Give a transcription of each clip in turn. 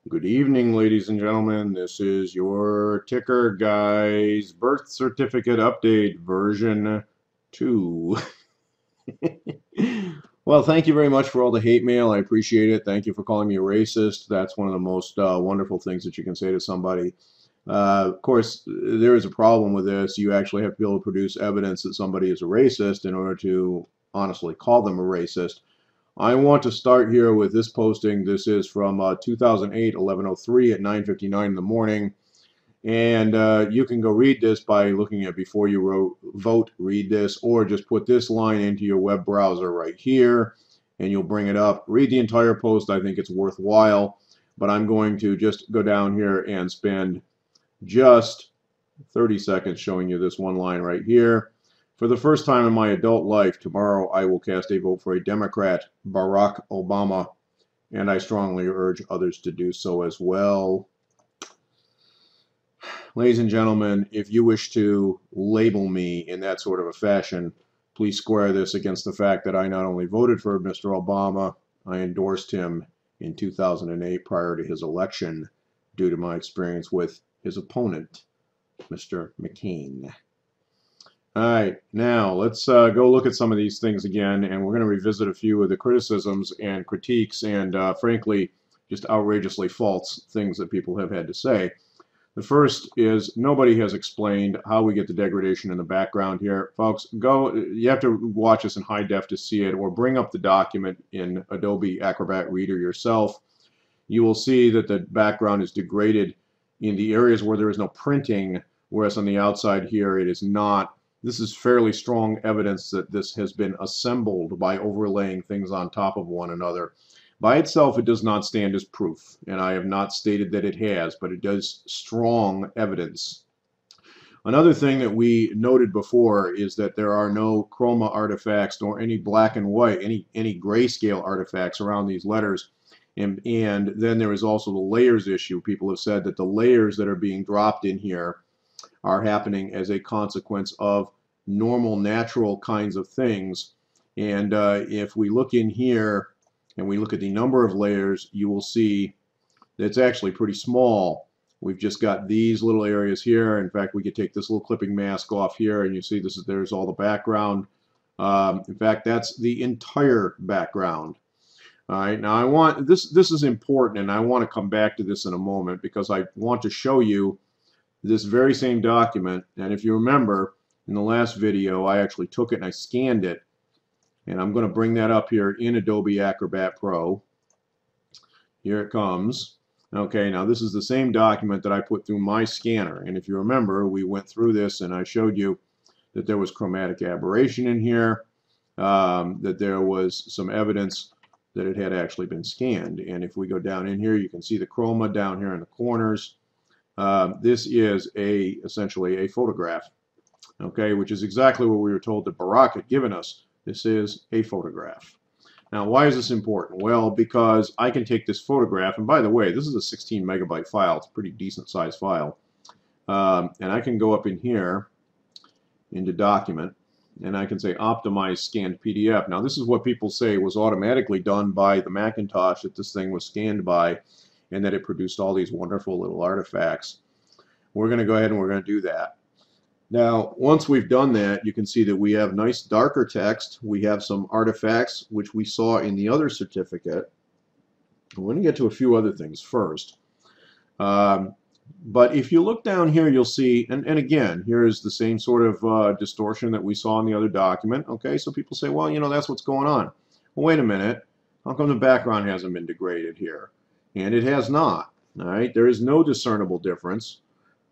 Good evening, ladies and gentlemen. This is your ticker guy's birth certificate update version 2. Well, thank you very much for all the hate mail. I appreciate it. Thank you for calling me a racist. That's one of the most wonderful things that you can say to somebody. Of course, there is a problem with this. You actually have to be able to produce evidence that somebody is a racist in order to honestly call them a racist. I want to start here with this posting. This is from 2008, 11:03 at 9:59 in the morning. And you can go read this by looking at before you vote, read this, or just put this line into your web browser right here, and you'll bring it up. Read the entire post. I think it's worthwhile. But I'm going to just go down here and spend just 30 seconds showing you this one line right here. For the first time in my adult life, tomorrow I will cast a vote for a Democrat, Barack Obama, and I strongly urge others to do so as well. Ladies and gentlemen, if you wish to label me in that sort of a fashion, please square this against the fact that I not only voted for Mr. Obama, I endorsed him in 2008 prior to his election due to my experience with his opponent, Mr. McCain. All right, now let's go look at some of these things again, and we're going to revisit a few of the criticisms and critiques and, frankly, just outrageously false things that people have had to say. The first is nobody has explained how we get the degradation in the background here. Folks, you have to watch this in high def to see it, or bring up the document in Adobe Acrobat Reader yourself. You will see that the background is degraded in the areas where there is no printing, whereas on the outside here it is not. This is fairly strong evidence that this has been assembled by overlaying things on top of one another. By itself, it does not stand as proof, and I have not stated that it has, but it does strong evidence. Another thing that we noted before is that there are no chroma artifacts nor any black and white, any grayscale artifacts around these letters. And then there is also the layers issue. People have said that the layers that are being dropped in here are happening as a consequence of normal, natural kinds of things. And if we look in here and we look at the number of layers, you will see that it's actually pretty small. We've just got these little areas here. In fact, we could take this little clipping mask off here, and you see there's all the background. In fact, that's the entire background. All right, now I want this is important, and I want to come back to this in a moment because I want to show you this very same document. And if you remember, in the last video, I actually took it and I scanned it. And I'm going to bring that up here in Adobe Acrobat Pro. Here it comes. Okay, now this is the same document that I put through my scanner. And if you remember, we went through this and I showed you that there was chromatic aberration in here, that there was some evidence that it had actually been scanned. And if we go down in here, you can see the chroma down here in the corners. This is essentially a photograph, okay, which is exactly what we were told that Barack had given us. This is a photograph. Now, why is this important? Well, because I can take this photograph, and by the way, this is a 16 megabyte file. It's a pretty decent sized file. And I can go up in here into Document, and I can say Optimize Scanned PDF. Now, this is what people say was automatically done by the Macintosh that this thing was scanned by, and that it produced all these wonderful little artifacts. We're going to go ahead and we're going to do that. Now, once we've done that, you can see that we have nice darker text. We have some artifacts, which we saw in the other certificate. We're going to get to a few other things first. But if you look down here, you'll see, and again, here is the same sort of distortion that we saw in the other document. Okay, so people say, well, you know, that's what's going on. Well, wait a minute. How come the background hasn't been degraded here? And it has not. All right, there is no discernible difference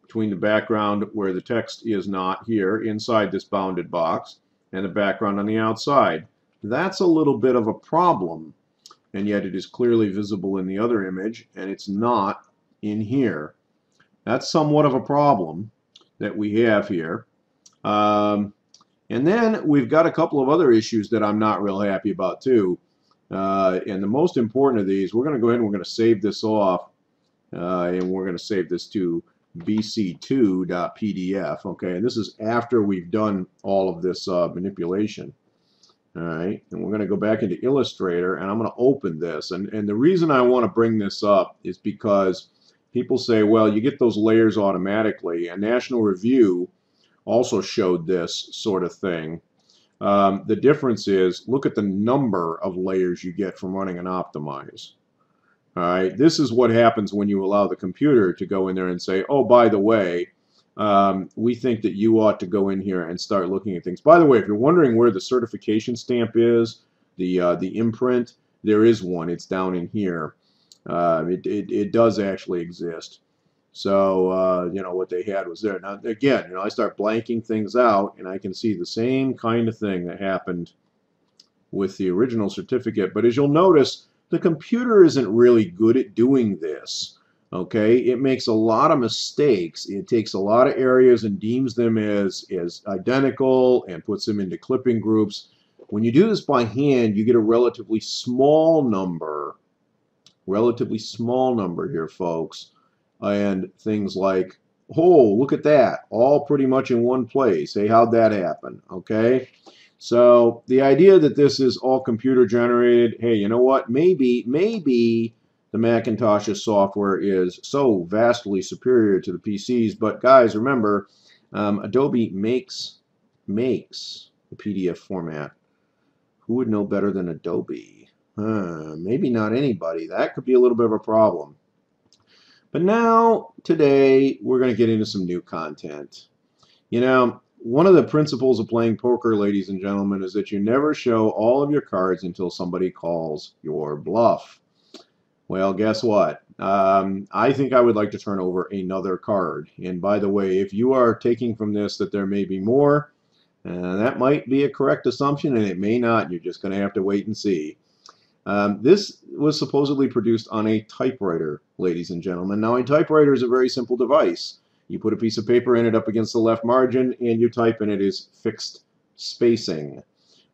between the background where the text is not here inside this bounded box and the background on the outside. That's a little bit of a problem, and yet it is clearly visible in the other image, and it's not in here. That's somewhat of a problem that we have here. And then we've got a couple of other issues that I'm not real happy about too. And the most important of these, we're going to go ahead and we're going to save this off, and we're going to save this to bc2.pdf. Okay, and this is after we've done all of this manipulation. All right, and we're going to go back into Illustrator, and I'm going to open this. And the reason I want to bring this up is because people say, well, you get those layers automatically, and National Review also showed this sort of thing. The difference is, look at the number of layers you get from running an optimize. All right, this is what happens when you allow the computer to go in there and say, oh, by the way, we think that you ought to go in here and start looking at things. By the way, if you're wondering where the certification stamp is, the imprint, there is one. It's down in here. It does actually exist. So, you know, what they had was there. Now, again, you know, I start blanking things out, and I can see the same kind of thing that happened with the original certificate. But as you'll notice, the computer isn't really good at doing this. Okay, it makes a lot of mistakes. It takes a lot of areas and deems them as identical and puts them into clipping groups. When you do this by hand, you get a relatively small number here, folks. And things like, oh, look at that, all pretty much in one place. Hey, how'd that happen? Okay, so the idea that this is all computer generated, hey, you know what, maybe the Macintosh's software is so vastly superior to the PCs, but guys, remember, Adobe makes the PDF format. Who would know better than Adobe? Maybe not anybody. That could be a little bit of a problem. But now, today, we're going to get into some new content. You know, one of the principles of playing poker, ladies and gentlemen, is that you never show all of your cards until somebody calls your bluff. Well, guess what? I think I would like to turn over another card. And by the way, if you are taking from this that there may be more, that might be a correct assumption, and it may not. You're just going to have to wait and see. This was supposedly produced on a typewriter, ladies and gentlemen. Now, a typewriter is a very simple device. You put a piece of paper in it up against the left margin, and you type, and it is fixed spacing.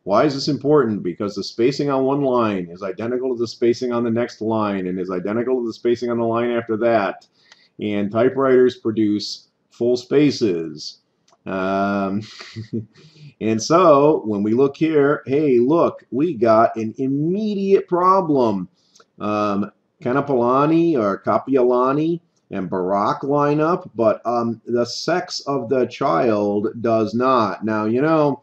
Why is this important? Because the spacing on one line is identical to the spacing on the next line, and is identical to the spacing on the line after that. And typewriters produce full spaces. And so when we look here, hey, look, we got an immediate problem. Kanapalani or Kapialani and Barack line up, but the sex of the child does not. Now, you know,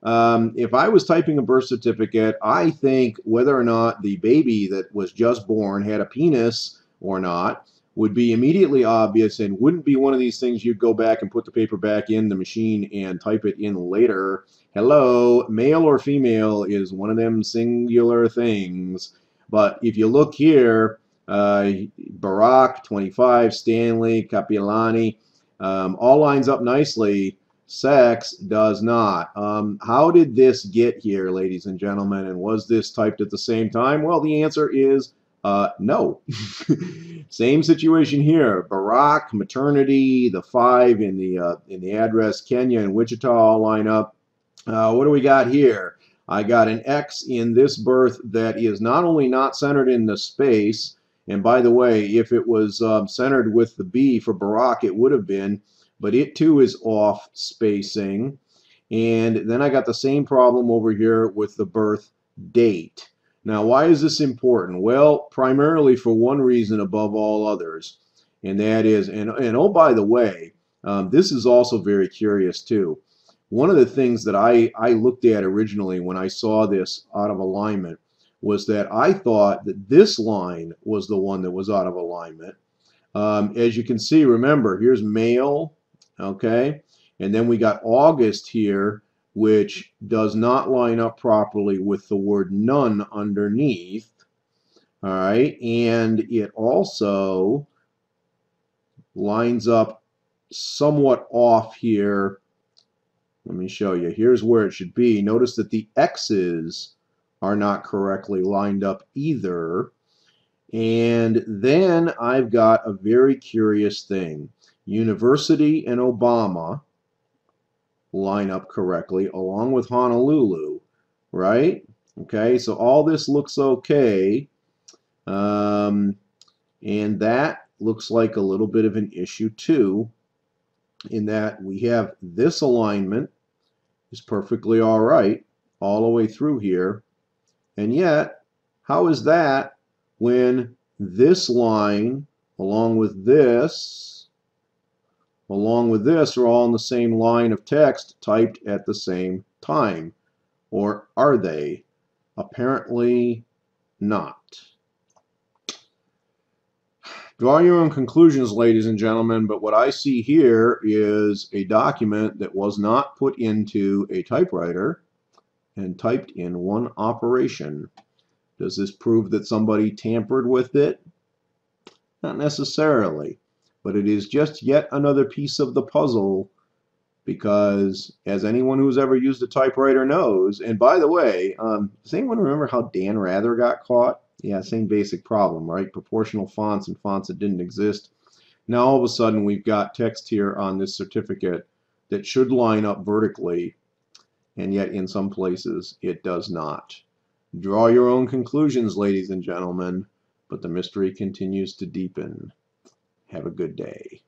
if I was typing a birth certificate, I think whether or not the baby that was just born had a penis or not would be immediately obvious and wouldn't be one of these things you'd go back and put the paper back in the machine and type it in later. Hello, male or female is one of them singular things. But if you look here, Barack, 25, Stanley, Capilani, all lines up nicely. Sex does not. How did this get here, ladies and gentlemen? And was this typed at the same time? Well, the answer is no. Same situation here. Barack, maternity, the 5 in the address, Kenya and Wichita all line up. What do we got here? I got an X in this birth that is not only not centered in the space, and by the way, if it was centered with the B for Barack, it would have been, but it too is off spacing. And then I got the same problem over here with the birth date. Now, why is this important? Well, primarily for one reason above all others, and that is, and oh, by the way, this is also very curious too. One of the things that I looked at originally when I saw this out of alignment was that I thought that this line was the one that was out of alignment. As you can see, remember, here's male, okay? And then we got August here, which does not line up properly with the word none underneath. All right, and it also lines up somewhat off here. Let me show you. Here's where it should be. Notice that the X's are not correctly lined up either. And then I've got a very curious thing. University and Obama line up correctly along with Honolulu, right? Okay, so all this looks okay. And that looks like a little bit of an issue too, in that we have this alignment is perfectly all right, all the way through here. And yet, how is that when this line, along with this are all in the same line of text typed at the same time? Or are they? Apparently not. Draw your own conclusions, ladies and gentlemen, but what I see here is a document that was not put into a typewriter and typed in one operation. Does this prove that somebody tampered with it? Not necessarily, but it is just yet another piece of the puzzle, because as anyone who's ever used a typewriter knows, and by the way, does anyone remember how Dan Rather got caught? Yeah, same basic problem, right? Proportional fonts and fonts that didn't exist. Now all of a sudden we've got text here on this certificate that should line up vertically, and yet in some places it does not. Draw your own conclusions, ladies and gentlemen, but the mystery continues to deepen. Have a good day.